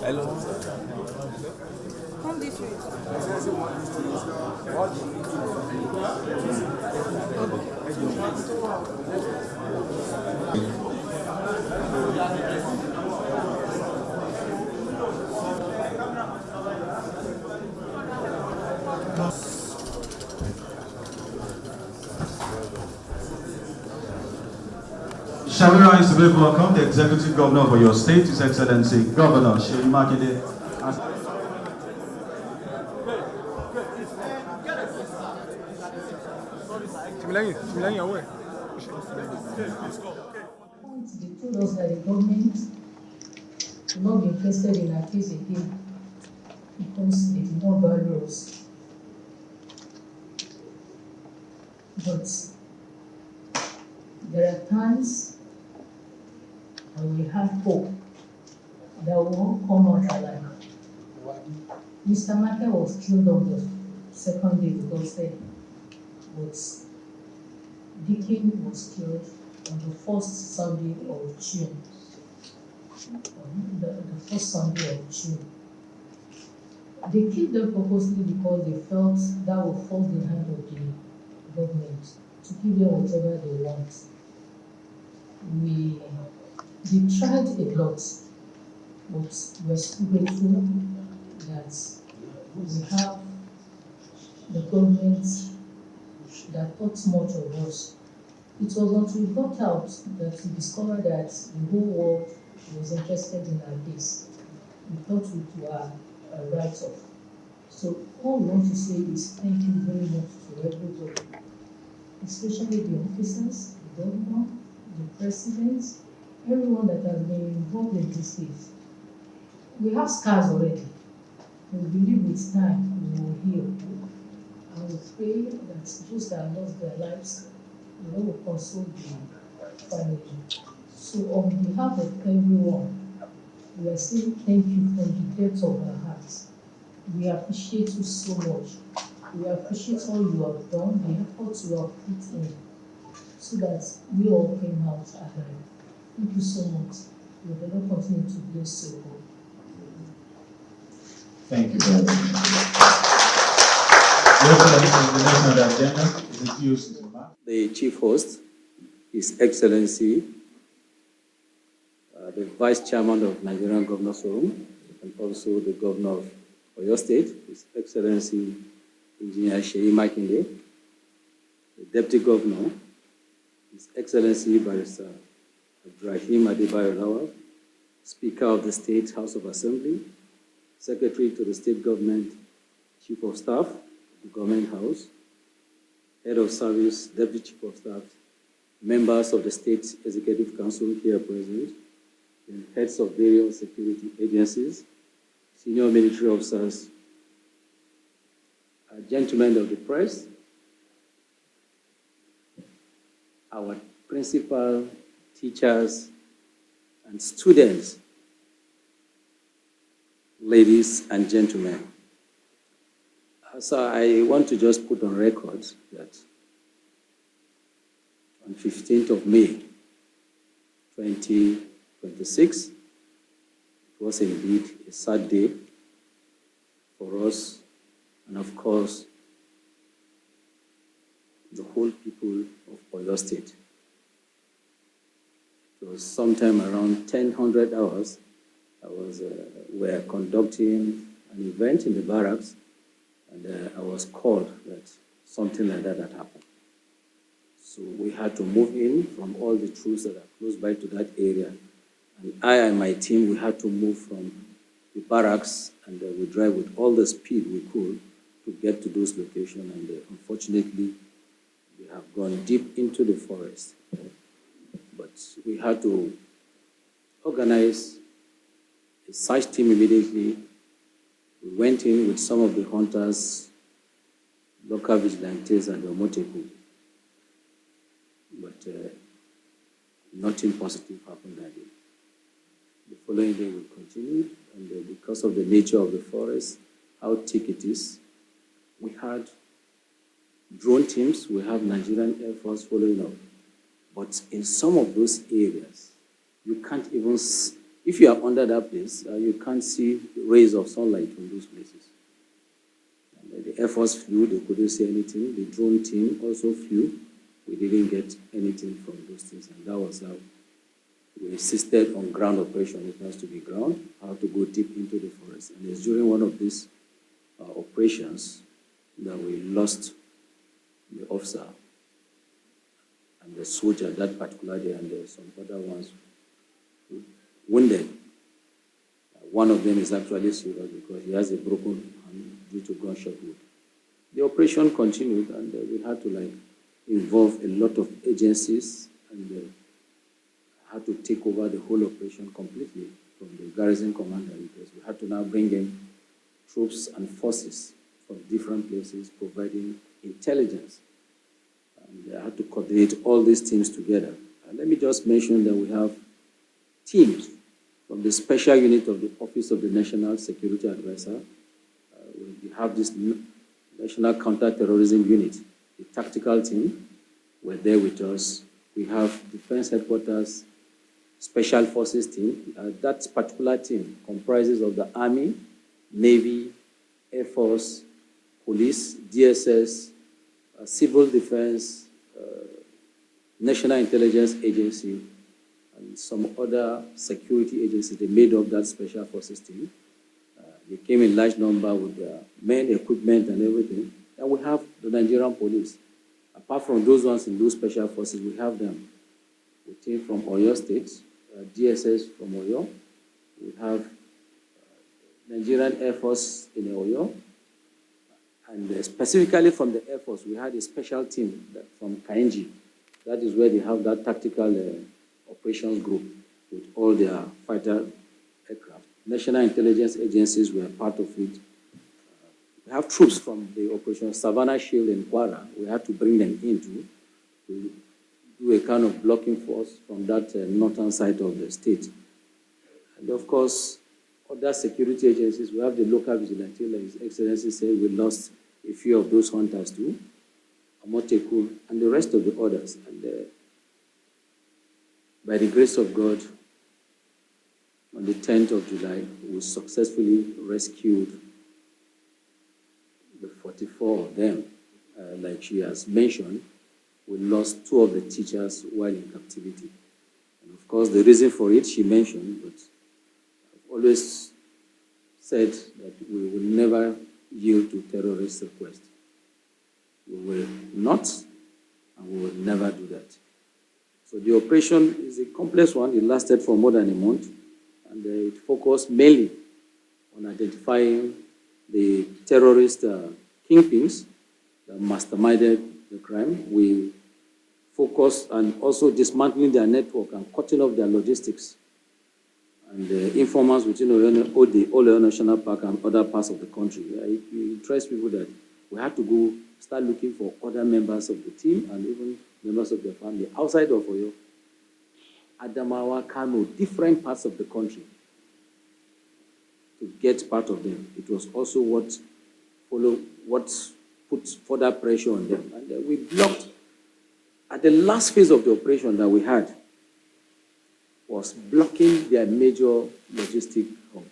Hello. Come this way. Shall we rise to be welcome the Executive Governor for your state, His Excellency Governor Sheyi Makinde. They told us that the government will not be interested in our case again because they did not value us. But there are times and we have hope that we won't come out alive. Mr. Maka was killed on the second day because but Deacon was killed on the first Sunday of June. The first Sunday of June. They killed them purposely because they felt that would force the hand of the government to give them whatever they want. They tried a lot, but we're still grateful that we have the government that thought much of us. It was until we got out that we discovered that the whole world was interested in our case. We thought we were right off. So all we want to say is thank you very much to everybody, especially the officers, the governor, the president, everyone that has been involved in this case. We have scars already. We believe with time we will heal. And we pray that those that lost their lives, the Lord will console the family. So on behalf of everyone, we are saying thank you from the depths of our hearts. We appreciate you so much. We appreciate all you have done, the efforts you have put in, so that we all came out alive. Thank you so much. May the Lord continue to bless you all. Thank you very much. The next on the agenda is the POC. The Chief Host, His Excellency, the Vice Chairman of Nigerian Governors Forum, and also the Governor of Oyo State, His Excellency Engineer Sheyi Makinde, the Deputy Governor, His Excellency Barrister Abducted, Speaker of the State House of Assembly, Secretary to the State Government, Chief of Staff, the Government House, Head of Service, Deputy Chief of Staff, members of the State Executive Council here present, and heads of various security agencies, senior military officers, gentlemen of the press, our principal, teachers, and students, ladies and gentlemen. So I want to just put on record that on 15th of May, 2026, it was indeed a sad day for us and, of course, the whole people of Oyo State. It was sometime around 10:00 hours. We were conducting an event in the barracks, and I was called that something like that had happened. So we had to move in from all the troops that are close by to that area. And I and my team, we had to move from the barracks, and we drive with all the speed we could to get to those locations. And unfortunately, we have gone deep into the forest. But we had to organize a search team immediately. We went in with some of the hunters, local vigilantes, and the Omoteku. But Nothing positive happened that day. The following day we continued, and because of the nature of the forest, how thick it is, we had drone teams, we have Nigerian Air Force following up. But in some of those areas, you can't even, if you are under that place, you can't see rays of sunlight from those places. And the Air Force flew, they couldn't see anything. The drone team also flew. We didn't get anything from those things, and that was how we insisted on ground operation. It has to be ground, how to go deep into the forest. And it's during one of these operations that we lost the officer and the soldier that particular day, and there were some other ones wounded. One of them is actually serious because he has a broken hand due to gunshot wound. The operation continued, and we had to involve a lot of agencies, and had to take over the whole operation completely from the garrison commander, because we had to now bring in troops and forces from different places providing intelligence. And I had to coordinate all these teams together. And let me just mention that we have teams from the special unit of the Office of the National Security Advisor. We have this National Counter-Terrorism Unit, the tactical team were there with us. We have Defense Headquarters Special Forces team. That particular team comprises of the Army, Navy, Air Force, Police, DSS, Civil Defense, National Intelligence Agency, and some other security agencies. They made up that Special Forces team. They came in large number with their men, equipment, and everything. And we have the Nigerian police. Apart from those ones in those special forces, we have them. We came from Oyo State, DSS from Oyo. We have Nigerian Air Force in Oyo. And specifically from the Air Force, we had a special team from Kainji. That is where they have that tactical operations group with all their fighter aircraft. National intelligence agencies were part of it. We have troops from the Operation Savannah Shield in Kwara. We had to bring them in to do a kind of blocking force from that northern side of the state. And of course, other security agencies, we have the local vigilante, like His Excellency said, we lost a few of those hunters too, Amoteku, and the rest of the others. And by the grace of God, on the 10th of July, we successfully rescued the 44 of them. Like she has mentioned, we lost 2 of the teachers while in captivity. And of course, the reason for it, she mentioned, but I've always said that we will never yield to terrorist requests. We will not, and we will never do that. So the operation is a complex one. It lasted for more than a month, and it focused mainly on identifying the terrorist kingpins that masterminded the crime. We focused on also dismantling their network and cutting off their logistics and informants within Oyo National Park and other parts of the country. It interests people that we had to go start looking for other members of the team and even members of their family outside of Oyo, Adamawa, Kano, different parts of the country to get part of them. It was also what put further pressure on them. And we blocked, at the last phase of the operation that we had, was blocking their major logistic hub.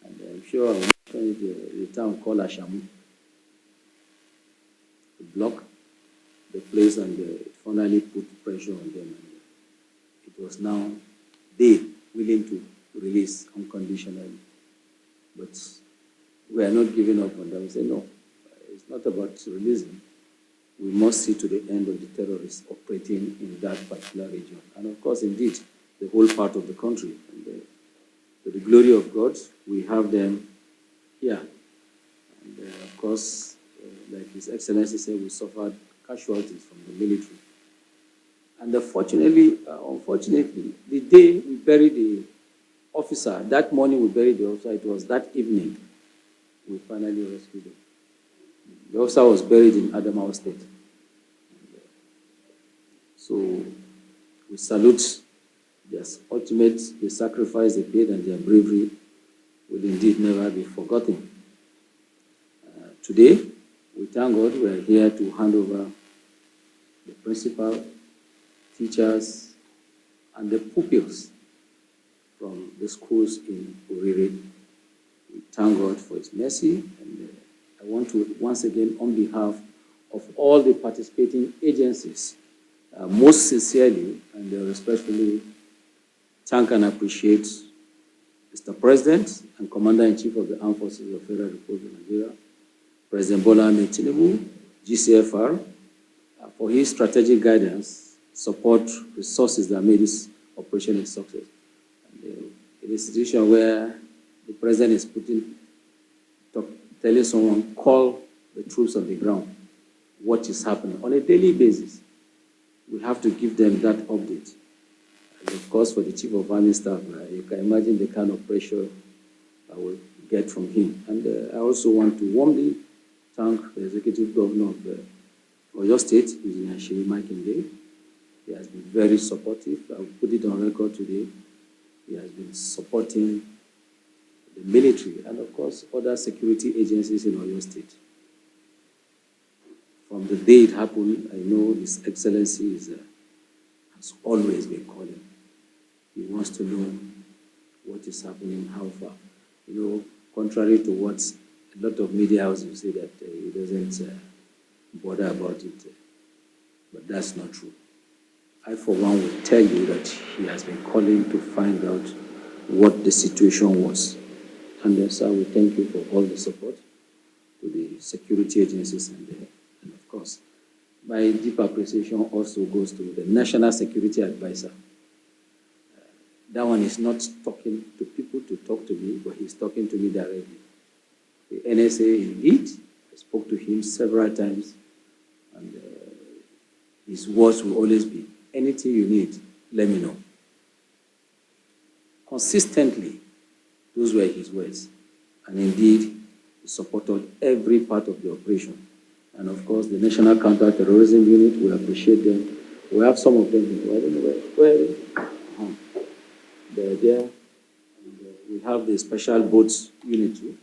And I'm sure I'll mention the town called Ashamu. To block the place, and it finally put pressure on them. And it was now they willing to release unconditionally. But we are not giving up on them. We say, no, it's not about releasing. We must see to the end of the terrorists operating in that particular region. And of course, indeed, the whole part of the country. And to the glory of God, we have them here. And of course, like His Excellency said, we suffered casualties from the military. And unfortunately, the day we buried the officer, that morning we buried the officer, it was that evening we finally rescued him. The officer was buried in Adamawa State. So We salute their ultimate, the sacrifice they paid and their bravery will indeed never be forgotten. Today, we thank God we are here to hand over the principal, teachers, and the pupils from the schools in Oriri. We thank God for His mercy, and I want to once again, on behalf of all the participating agencies, most sincerely and respectfully thank and appreciate Mr. President and Commander-in-Chief of the Armed Forces of the Federal Republic of Nigeria, President Bola Ahmed Tinubu, GCFR, for his strategic guidance, support, resources that made this operation a success. And, in a situation where the President is telling someone, call the troops on the ground, what is happening on a daily basis, we have to give them that update. And of course, for the Chief of Army Staff, you can imagine the kind of pressure I will get from him. And I also want to warmly thank the Executive Governor of Oyo State, Engineer Seyi Makinde. He has been very supportive. I will put it on record today. He has been supporting the military and, of course, other security agencies in Oyo State. From the day it happened, I know His Excellency has always been calling. He wants to know what is happening, how far. You know, contrary to what a lot of media houses say that he doesn't bother about it, but that's not true. I, for one, will tell you that he has been calling to find out what the situation was. And sir, we thank you for all the support to the security agencies and of course, my deep appreciation also goes to the National Security Advisor. That one is not talking to people to talk to me, but he's talking to me directly. The NSA, indeed, I spoke to him several times, and his words will always be, anything you need, let me know. Consistently, those were his words. And indeed, he supported every part of the operation. And of course, the National Counter-Terrorism Unit, we appreciate them. We have some of them here. I don't know where they're there. And, we have the Special Boats Unit too.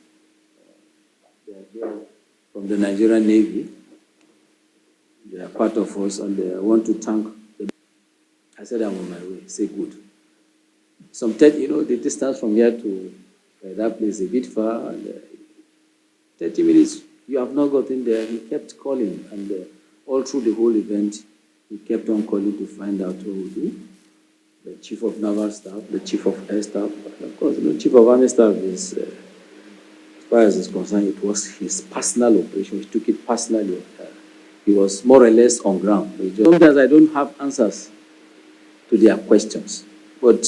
They're here from the Nigerian Navy. They are part of us, and I want to thank them. I said I'm on my way. Say good. You know, the distance from here to that place is a bit far, and 30 minutes. You have not gotten there. He kept calling, and all through the whole event, he kept on calling to find out what we do. The Chief of Naval Staff, the Chief of Air Staff, and of course, the Chief of Army Staff is, as far as is concerned, it was his personal operation. He took it personally. He was more or less on ground. Sometimes I don't have answers to their questions, but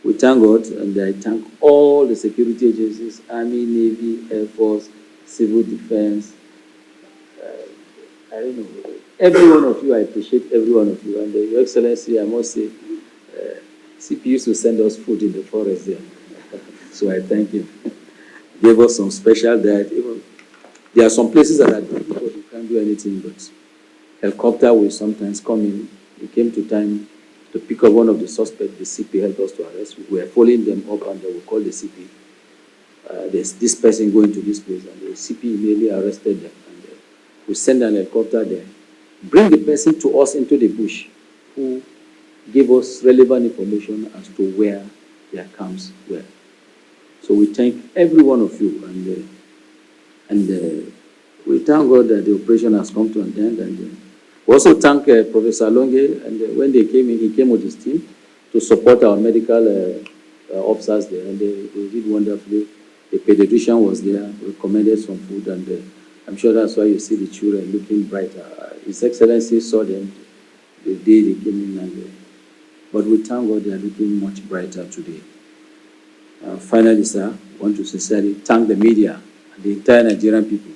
we thank God, and I thank all the security agencies, Army, Navy, Air Force, Civil Defense, I don't know, every one of you. I appreciate every one of you. And Your Excellency, I must say, CP used to send us food in the forest there. So I thank him. Gave us some special diet. Even, there are some places that are difficult, you can't do anything, but helicopter will sometimes come in. We came to time to pick up one of the suspects. The CP helped us to arrest. We were following them up, and we called the CP. There's this person going to this place, and the CP immediately arrested them. And we send an helicopter there, bring the person to us into the bush, who gave us relevant information as to where their camps were. So we thank every one of you, and we thank God that the operation has come to an end. And we also thank Professor Longe, and when they came in, he came with his team to support our medical officers there, and they did wonderfully. The pediatrician was there, recommended some food, and I'm sure that's why you see the children looking brighter. His Excellency saw them the day they came in, but we thank God they are looking much brighter today. Finally, sir, I want to sincerely thank the media and the entire Nigerian people.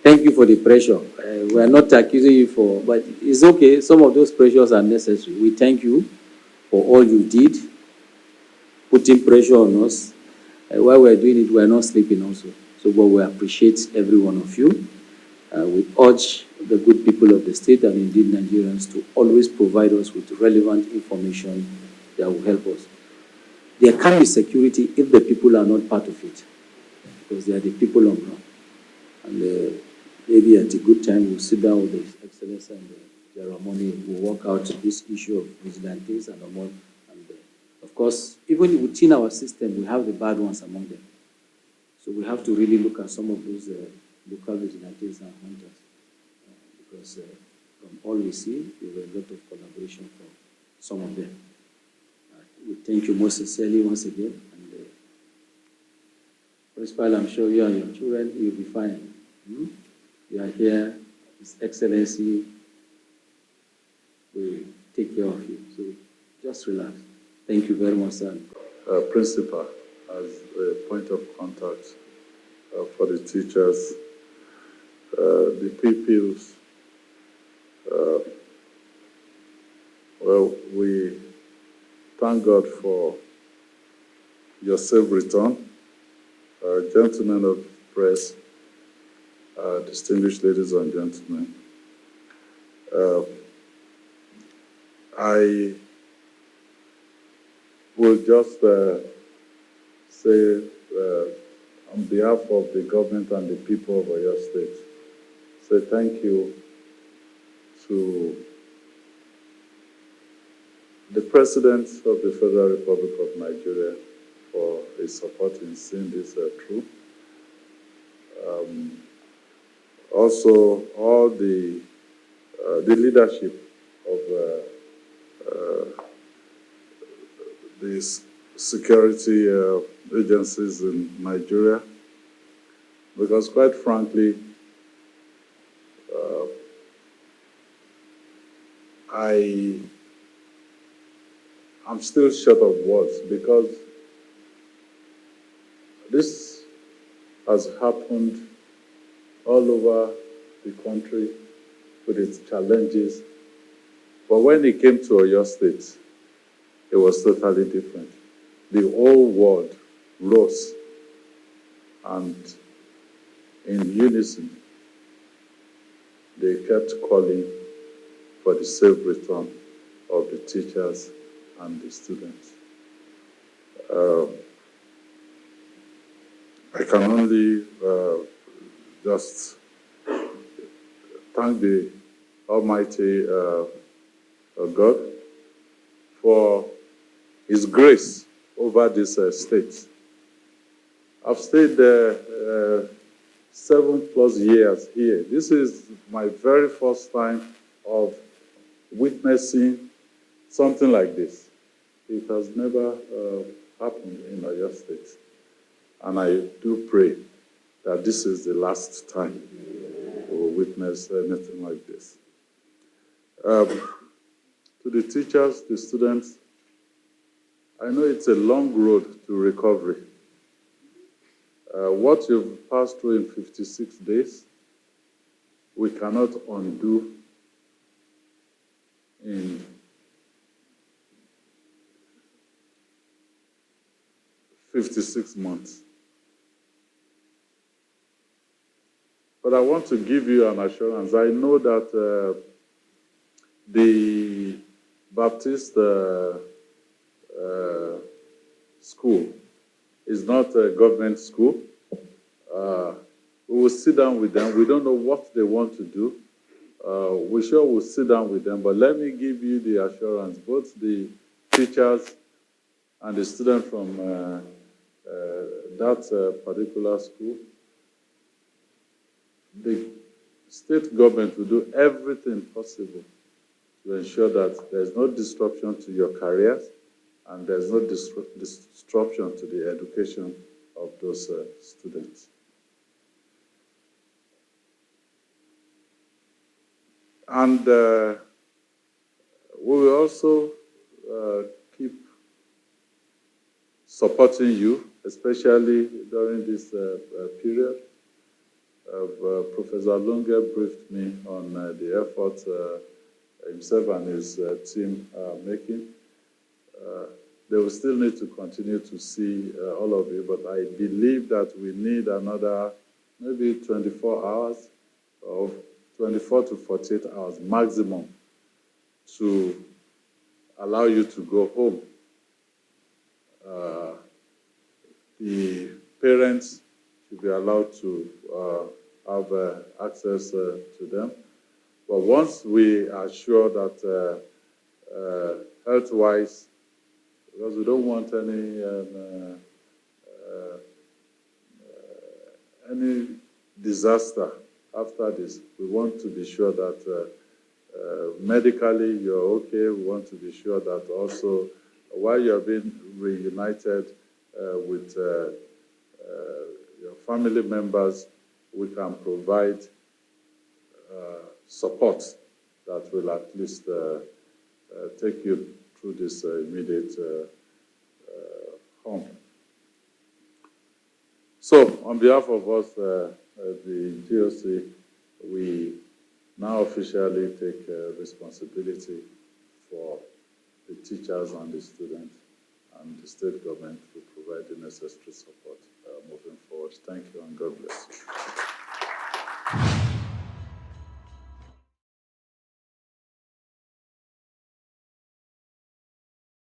Thank you for the pressure. We are not accusing you but it's okay. Some of those pressures are necessary. We thank you for all you did, putting pressure on us. While we're doing it, we're not sleeping also. So, but we appreciate every one of you. We urge the good people of the state and indeed Nigerians to always provide us with relevant information that will help us. There can be security if the people are not part of it, because they are the people on ground. And maybe at a good time we'll sit down with His Excellency and the ceremony, we'll work out this issue of vigilantes and all. And of course, even within our system, we have the bad ones among them. So we have to really look at some of those local vigilantes and hunters, because from all we see, there were a lot of collaboration from some of them. We thank you most sincerely once again. And Principal, I'm sure you and your children will be fine. You are here, His Excellency will take care of you. So just relax. Thank you very much, sir. Principal, as a point of contact for the teachers, the pupils, well, we thank God for your safe return. Gentlemen of the press, distinguished ladies and gentlemen, I will just say on behalf of the government and the people of Oyo State, say thank you to the President of the Federal Republic of Nigeria for his support in seeing this through. Also, all the leadership of these security agencies in Nigeria, because quite frankly, I'm still short of words, because this has happened all over the country with its challenges. But when it came to Oyo State, it was totally different. The whole world rose, and in unison, they kept calling for the safe return of the teachers and the students. I can only just thank the Almighty God for His grace over this state. I've stayed there 7+ years here. This is my very first time of witnessing something like this. It has never happened in Oyo State. And I do pray that this is the last time we'll witness anything like this. To the teachers, the students, I know it's a long road to recovery. What you've passed through in 56 days, we cannot undo in 56 months. But I want to give you an assurance. I know that the Baptist school is not a government school. We will sit down with them. We don't know what they want to do. We sure will sit down with them. But let me give you the assurance, both the teachers and the students from that particular school, the state government will do everything possible to ensure that there's no disruption to your careers and there's no disruption to the education of those students. And we will also keep supporting you, especially during this period. Professor Lunge briefed me on the effort himself and his team are making. They will still need to continue to see all of you, but I believe that we need another maybe 24 hours of 24 to 48 hours maximum to allow you to go home. The parents should be allowed to have access to them. But once we are sure that health-wise, because we don't want any disaster after this, we want to be sure that medically you're okay. We want to be sure that also while you're being reunited with your family members, we can provide support that will at least take you through this immediate home. So, on behalf of us, the GOC, we now officially take responsibility for the teachers and the students, and the state government will provide the necessary support moving forward. Thank you, and God bless you.